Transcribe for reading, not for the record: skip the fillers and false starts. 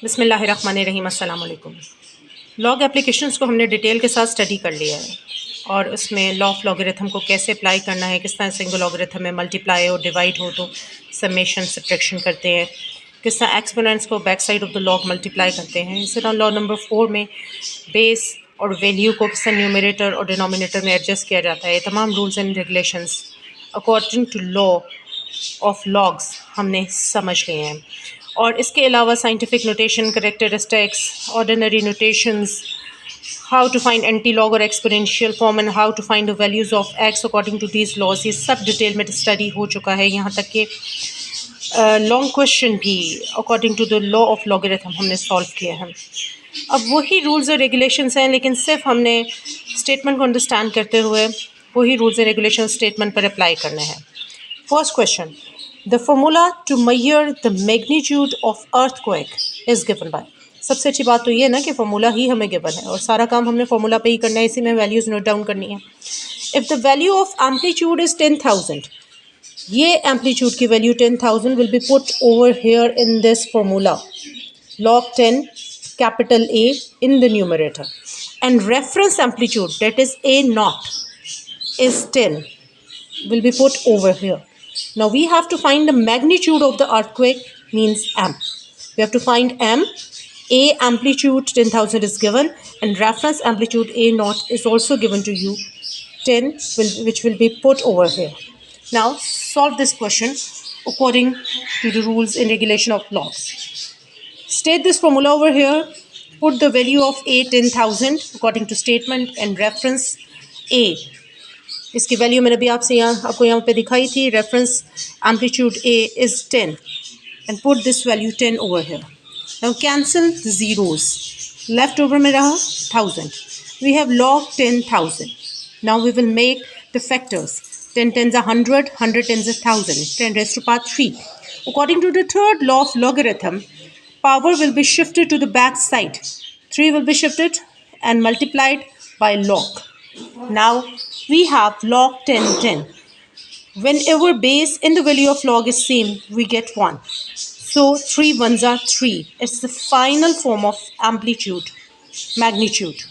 बिस्मिल्लाहिर्रहमानिर्रहीम, अस्सलाम वालेकुम। लॉग एप्लीकेशंस को हमने डिटेल के साथ स्टडी कर लिया है और उसमें लॉ ऑफ लॉगरिथम को कैसे अप्लाई करना है, किस तरह सिंगल लॉगरिथम में मल्टीप्लाई और डिवाइड हो तो समेशन सब्ट्रैक्शन करते हैं, किस तरह एक्सपोनेंट्स को back side of the log multiply करते हैं। इसी तरह लॉ नंबर 4 में बेस और वैल्यू को किस तरह न्यूमरेटर और डिनोमिनेटर में एडजस्ट किया जाता है। तमाम rules and regulations according to law of logs हमने समझ लिए हैं। और इसके अलावा scientific notation, characteristics, ordinary notations, how to find antilog और exponential form and how to find the values of x according to these laws, ये सब डिटेल में स्टडी हो चुका है। यहाँ तक कि लॉन्ग क्वेश्चन भी according to the law of logarithm हमने सॉल्व किए हैं। अब वही रूल्स और रेगुलेशंस हैं, लेकिन सिर्फ हमने स्टेटमेंट को अंडरस्टैंड करते हुए वही रूल्स एंड रेगुलेशन स्टेटमेंट पर अप्लाई करने हैं। First question, the formula to measure the magnitude of earthquake is given by. सबसे अच्छी बात तो ये है ना कि फार्मूला ही हमें गिवन है और सारा काम हमने फार्मूला पे ही करना है, इसी में वैल्यूज नोट डाउन करनी है। If the value of amplitude is 10,000, ये एम्पलीट्यूड की value 10,000 will be put over here in this formula, log 10 capital A in the numerator, and reference amplitude, that is A naught, is 10, will be put over here. Now we have to find the magnitude of the earthquake, means M. We have to find M. A amplitude 10,000 is given and reference amplitude A naught is also given to you, 10, which will be put over here. Now solve this question according to the rules and regulation of logs. State this formula over here. Put the value of A 10,000 according to statement and reference A. इसकी value मैंने अभी आपको यहाँ पे दिखाई थी। Reference amplitude A is 10 and put this value 10 over here. Now cancel the zeros. Left over में रहा 1000. We have log 10,000. Now we will make the factors. 10 tens are 100, 100 tens is 1000, 10 raised to power 3. According to the third law of logarithm, power will be shifted to the back side. 3 will be shifted and multiplied by log. Now we have log 10, 10. Whenever base in the value of log is same, we get 1. So 3 ones are 3. It's the final form of amplitude, magnitude.